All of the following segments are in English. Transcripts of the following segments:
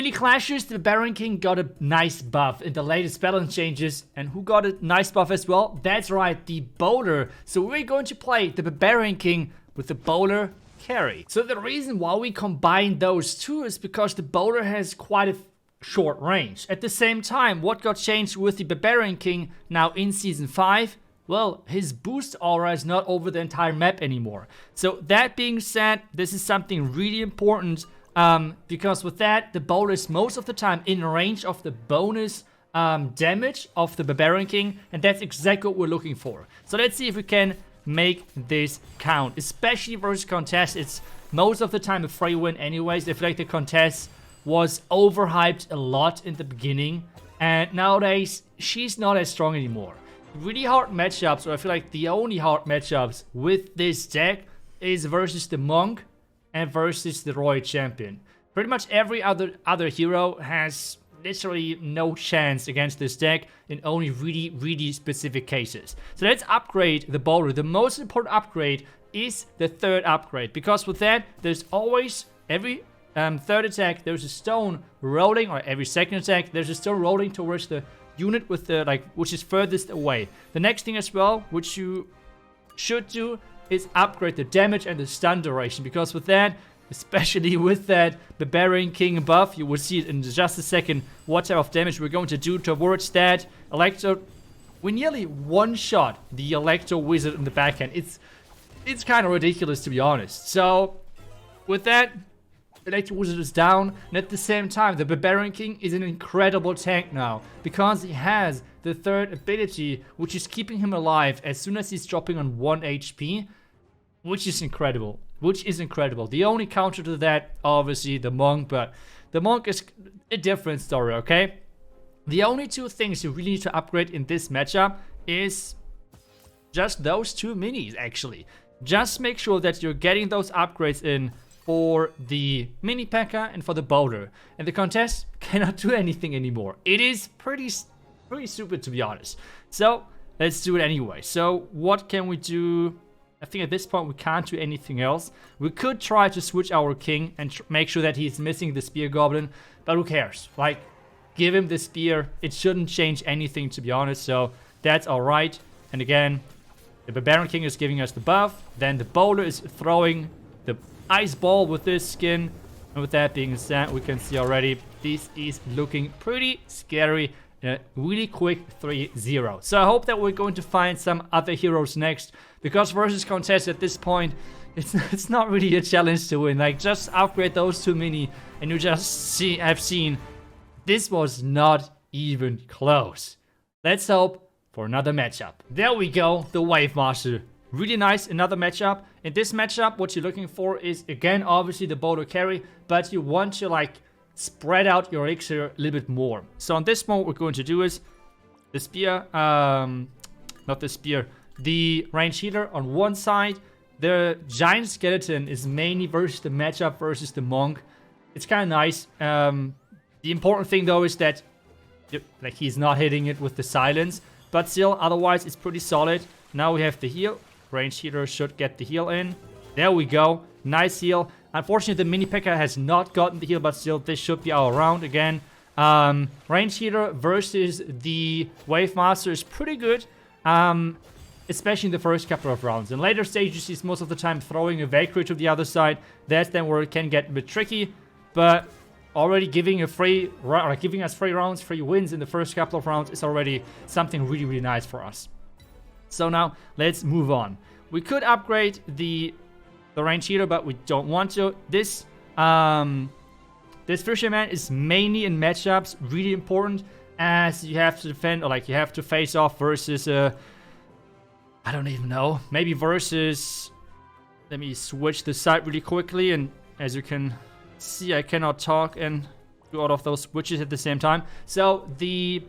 mini clashes, the Barbarian King got a nice buff in the latest balance changes. And who got a nice buff as well? That's right, the BOWLER. So we're going to play the Barbarian King with the BOWLER carry. So the reason why we combine those two is because the BOWLER has quite a short range. At the same time, what got changed with the Barbarian King now in Season 5? Well, his boost aura is not over the entire map anymore. So that being said, this is something really important. Because with that, the BOWLER is most of the time in range of the bonus damage of the Barbarian King, and that's exactly what we're looking for. So let's see if we can make this count, especially versus contest. It's most of the time a free win anyways. I feel like the contest was overhyped a lot in the beginning, and nowadays she's not as strong anymore. Really hard matchups, or I feel like the only hard matchups with this deck is versus the Monk and versus the Royal Champion. Pretty much every other hero has literally no chance against this deck in only really specific cases. So let's upgrade the BOWLER. The most important upgrade is the third upgrade, because with that, there's always every third attack, there's a stone rolling, or every second attack, there's a stone rolling towards the unit with the which is furthest away. The next thing as well, which you should do, is upgrade the damage and the stun duration, because with that, especially with that Barbarian King buff, you will see it in just a second what type of damage we're going to do towards that Electro. We nearly one-shot the Electro Wizard in the backhand. It's kind of ridiculous, to be honest. So with that, Electro Wizard is down, and at the same time, the Barbarian King is an incredible tank now, because he has the third ability, which is keeping him alive as soon as he's dropping on 1 HP, which is incredible. The only counter to that, obviously, the Monk, but the Monk is a different story, okay? The only two things you really need to upgrade in this matchup is just those two minis, actually. Just make sure that you're getting those upgrades in for the mini P.E.K.K.A. and for the BOWLER. And the contest cannot do anything anymore. It is pretty stupid, to be honest. So let's do it anyway. So what can we do? I think at this point we can't do anything else. We could try to switch our king and make sure that he's missing the spear goblin, but who cares? Like, give him the spear. It shouldn't change anything, to be honest, so that's alright. And again, the Barbarian King is giving us the buff. Then the BOWLER is throwing the ice ball with this skin. And with that being said, we can see already this is looking pretty scary. Really quick 3-0. So I hope that we're going to find some other heroes next, because versus contest at this point, it's not really a challenge to win. Like, just upgrade those two mini and you just have seen this was not even close. Let's hope for another matchup. There we go, the Wave Master. Really nice, another matchup. In this matchup, what you're looking for is, again, obviously the BOWLER carry, but you want to, like, spread out your elixir a little bit more. So on this one, what we're going to do is the spear, not the spear, the range healer on one side. The giant skeleton is mainly versus the matchup versus the monk. It's kind of nice. The important thing though is that like he's not hitting it with the silence, but still otherwise it's pretty solid. Now we have the heal. Range healer should get the heal in. There we go. Nice heal. Unfortunately, the mini P.E.K.K.A. has not gotten the heal, but still, this should be our round again. Range healer versus the Wave Master is pretty good, especially in the first couple of rounds. In later stages, he's most of the time throwing a Valkyrie to the other side. That's then where it can get a bit tricky, but already giving us free rounds, free wins in the first couple of rounds is already something really nice for us. So now, let's move on. We could upgrade the range healer, but we don't want to. This fisherman is mainly in matchups really important, as you have to defend, or like you have to face off versus I don't even know, maybe versus, let me switch the side really quickly, and as you can see, I cannot talk and do all of those switches at the same time. So the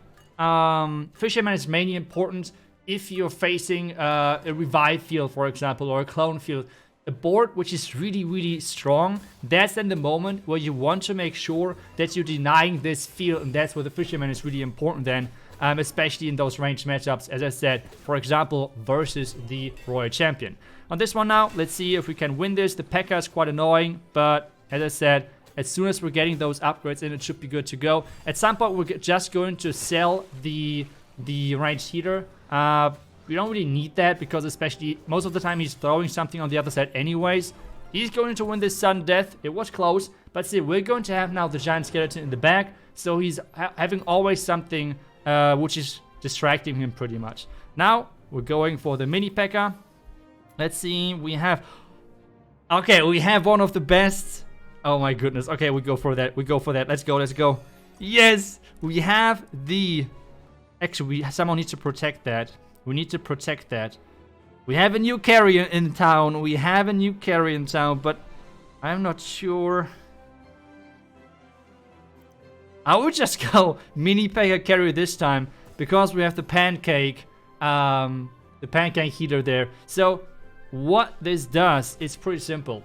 fisherman is mainly important if you're facing a revive field, for example, or a clone field. A board which is really strong, that's then the moment where you want to make sure that you're denying this field, and that's where the fisherman is really important then, especially in those ranged matchups, as I said, for example, versus the Royal Champion. On this one now, let's see if we can win this. The P.E.K.K.A. is quite annoying, but as I said, as soon as we're getting those upgrades in, it should be good to go. At some point, we're just going to sell the ranged heater. We don't really need that because especially most of the time he's throwing something on the other side anyways. He's going to win this sudden death. It was close, but still, we're going to have now the giant skeleton in the back, so he's having always something which is distracting him pretty much. Now, we're going for the mini P.E.K.K.A. Let's see, we have... Okay, we have one of the best... Oh my goodness, okay, we go for that, let's go. Yes, we have the... Actually, someone needs to protect that. We need to protect that. We have a new carrier in town. But I'm not sure. I would just go mini P.E.K.K.A. carrier this time because we have the pancake heater there. So what this does is pretty simple.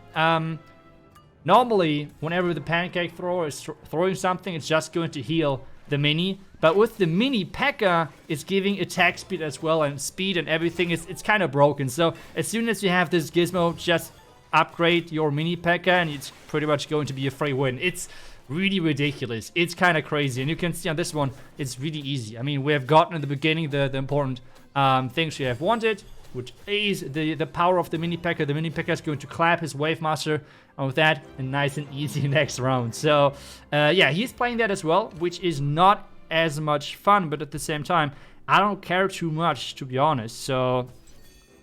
Normally, whenever the pancake thrower is throwing something, it's just going to heal the mini. But with the mini P.E.K.K.A, it's giving attack speed as well, and speed and everything. It's kind of broken. So as soon as you have this gizmo, just upgrade your mini P.E.K.K.A, and it's pretty much going to be a free win. It's really ridiculous. It's kind of crazy. And you can see on this one, it's really easy. I mean, we have gotten in the beginning the important things we have wanted, which is the power of the mini P.E.K.K.A. The mini P.E.K.K.A is going to clap his Wave Master, and with that, a nice and easy next round. So, yeah, he's playing that as well, which is not as much fun, but at the same time, I don't care too much, to be honest. So,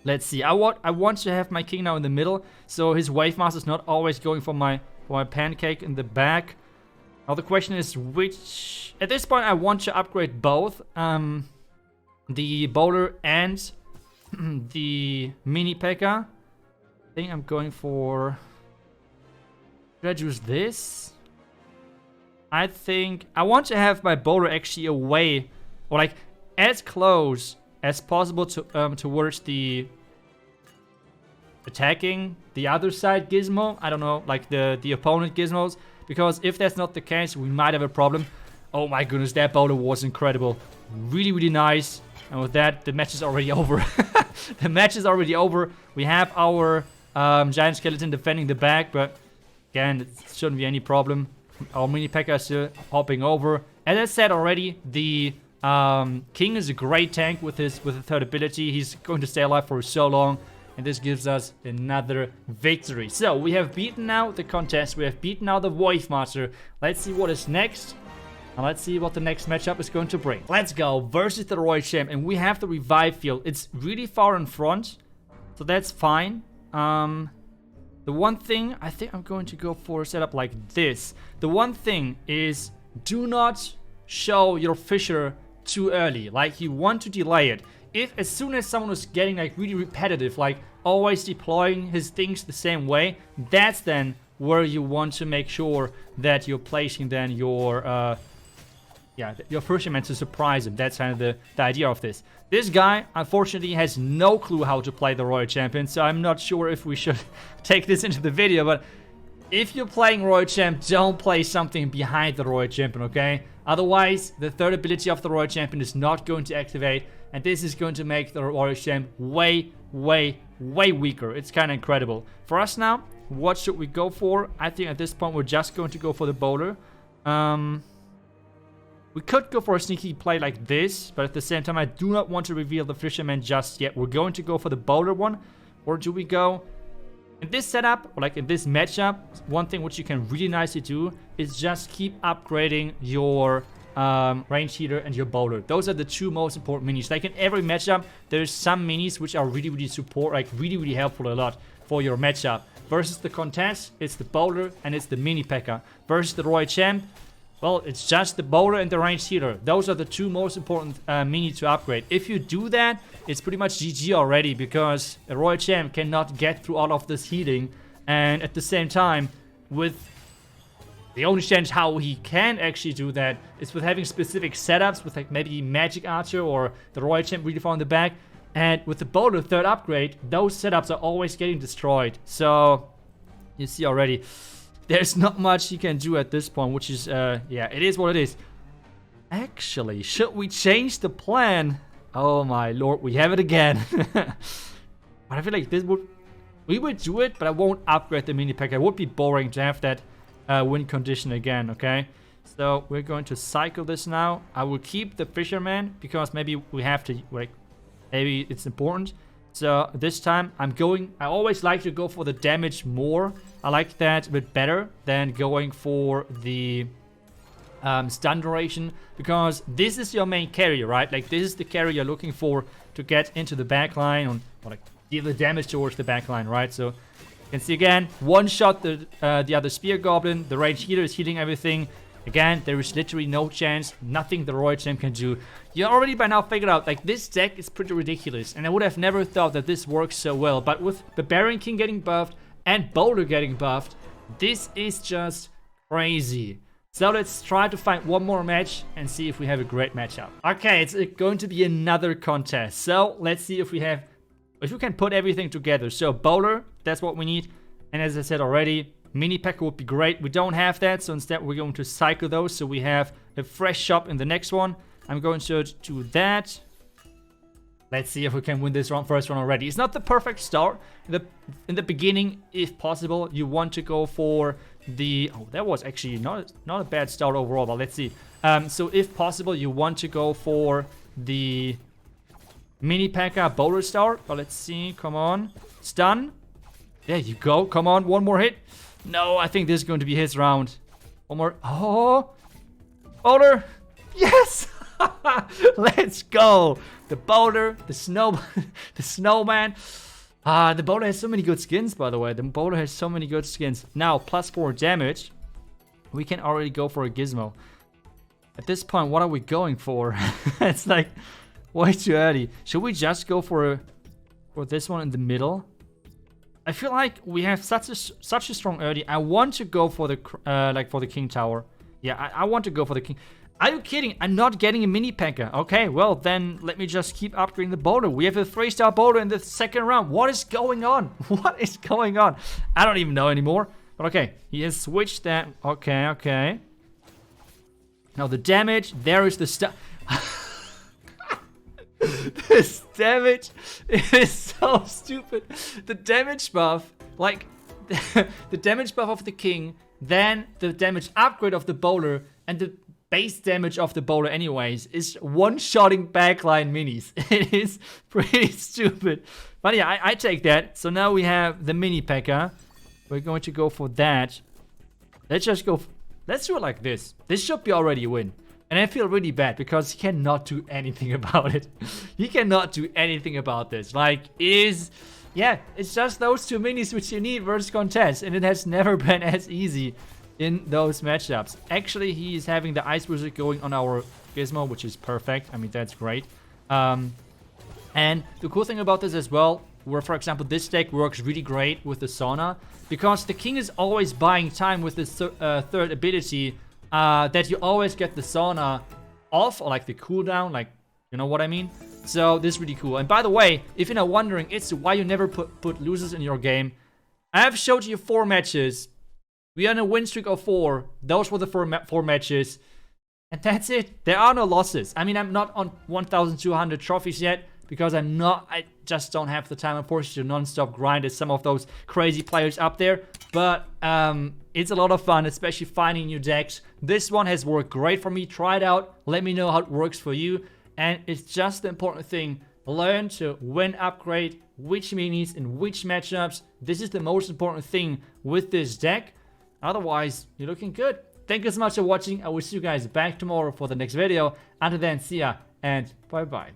let's see. I want to have my king now in the middle, so his Wave Master is not always going for my pancake in the back. Now, the question is which... At this point, I want to upgrade both the BOWLER and the mini P.E.K.K.A. I think I'm going for... Should I choose this? I think I want to have my BOWLER actually away, or like as close as possible to towards the attacking the other side gizmo. I don't know, like the opponent gizmos, because if that's not the case, we might have a problem. Oh my goodness, that BOWLER was incredible, really nice. And with that, the match is already over. The match is already over. We have our giant skeleton defending the back, but again, it shouldn't be any problem. Our mini P.E.K.K.A is still hopping over. As I said already, the king is a great tank with the third ability. He's going to stay alive for so long, and this gives us another victory. So we have beaten now the contest. We have beaten now the Wave Master. Let's see what is next. And let's see what the next matchup is going to bring. Let's go versus the Royal Champ, and we have the revive field. It's really far in front, so that's fine. The one thing, I think I'm going to go for a setup like this. The one thing is, do not show your Fisher too early. Like, you want to delay it. If as soon as someone is getting like really repetitive, like always deploying his things the same way, that's then where you want to make sure that you're placing then your your fisherman to surprise him. That's kind of the idea of this. This guy, unfortunately, has no clue how to play the Royal Champion, so I'm not sure if we should take this into the video, but if you're playing Royal Champ, don't play something behind the Royal Champion, okay? Otherwise, the third ability of the Royal Champion is not going to activate, and this is going to make the Royal Champ way weaker. It's kind of incredible. For us now, what should we go for? I think at this point, we're just going to go for the BOWLER. We could go for a sneaky play like this, but at the same time, I do not want to reveal the Fisherman just yet. We're going to go for the BOWLER one, or do we go... In this setup, or like in this matchup, one thing which you can really nicely do is just keep upgrading your range heater and your BOWLER. Those are the two most important minis. Like in every matchup, there's some minis which are really support, like really helpful a lot for your matchup. Versus the contest, it's the BOWLER and it's the mini P.E.K.K.A. Versus the Royal Champ, well, it's just the BOWLER and the range heater. Those are the two most important mini to upgrade. If you do that, it's pretty much GG already, because a Royal Champ cannot get through all of this healing. And at the same time, with the only chance how he can actually do that is with having specific setups, with like maybe Magic Archer or the Royal Champ really far in the back. And with the BOWLER third upgrade, those setups are always getting destroyed. So, you see already, there's not much you can do at this point, which is, yeah, it is what it is. Actually, should we change the plan? Oh my lord, we have it again. But I feel like this would... We would do it, but I won't upgrade the mini P.E.K.K.A. It would be boring to have that win condition again, okay? So we're going to cycle this now. I will keep the fisherman because maybe we have to, like, maybe it's important. So this time I always like to go for the damage more. I like that a bit better than going for the stun duration, because this is your main carry, right? Like, this is the carry you're looking for to get into the backline or like deal the damage towards the backline, right? So you can see again, one shot the other spear goblin. The rage healer is healing everything. Again, there is literally no chance, nothing the Royal Champ can do. You already by now figured out, like, this deck is pretty ridiculous, and I would have never thought that this works so well. But with Barbarian King getting buffed and BOWLER getting buffed, this is just crazy. So let's try to find one more match and see if we have a great matchup. Okay, it's going to be another contest. So let's see if we can put everything together. So BOWLER, that's what we need. And as I said already, Mini P.E.K.K.A. would be great. We don't have that, so instead we're going to cycle those. So we have a fresh shop in the next one. I'm going to do that. Let's see if we can win this first one already. It's not the perfect start. In the beginning, if possible, you want to go for the... Oh, that was actually not a bad start overall, but let's see. So if possible, you want to go for the Mini P.E.K.K.A. BOWLER start. But let's see. Come on. Stun. There you go. Come on. One more hit. No, I think this is going to be his round. One more. Oh, BOWLER. Yes. Let's go. The BOWLER, the snowman. The BOWLER has so many good skins, by the way. The BOWLER has so many good skins. Now, +4 damage. We can already go for a gizmo. At this point, what are we going for? It's like way too early. Should we just go for this one in the middle? I feel like we have such a strong early. I want to go for the for the King Tower. Yeah, I want to go for the King. Are you kidding? I'm not getting a Mini P.E.K.K.A. Okay, well then let me just keep upgrading the BOWLER. We have a 3-star BOWLER in the second round. What is going on? What is going on? I don't even know anymore. But okay, he has switched that. Okay, okay. Now the damage. There is the stuff. This damage is so stupid. The damage buff, like the damage buff of the King, then the damage upgrade of the BOWLER, and the base damage of the BOWLER anyways is one-shotting backline minis. It is pretty stupid. But yeah, I take that. So now we have the Mini P.E.K.K.A. We're going to go for that. Let's just go. Let's do it like this. This should be already a win. And I feel really bad because he cannot do anything about it. He cannot do anything about this. Like, yeah, it's just those two minis which you need versus contest. And it has never been as easy in those matchups. Actually, he's having the Ice Wizard going on our Gizmo, which is perfect. I mean, that's great. And the cool thing about this as well, where, for example, this deck works really great with the Sauna, because the King is always buying time with this third ability, that you always get the Sauna off, or like the cooldown, like, you know what I mean? So this is really cool. And by the way, if you're not wondering, it's why you never put losers in your game. I have showed you 4 matches. We are on a win streak of 4. Those were the 4 matches. And that's it. There are no losses. I mean, I'm not on 1,200 trophies yet, because I just don't have the time, unfortunately, to non-stop grind as some of those crazy players up there. But it's a lot of fun, especially finding new decks. This one has worked great for me. Try it out. Let me know how it works for you. And it's just the important thing. Learn to when upgrade, which minis, in which matchups. This is the most important thing with this deck. Otherwise, you're looking good. Thank you so much for watching. I will see you guys back tomorrow for the next video. Until then, see ya and bye-bye.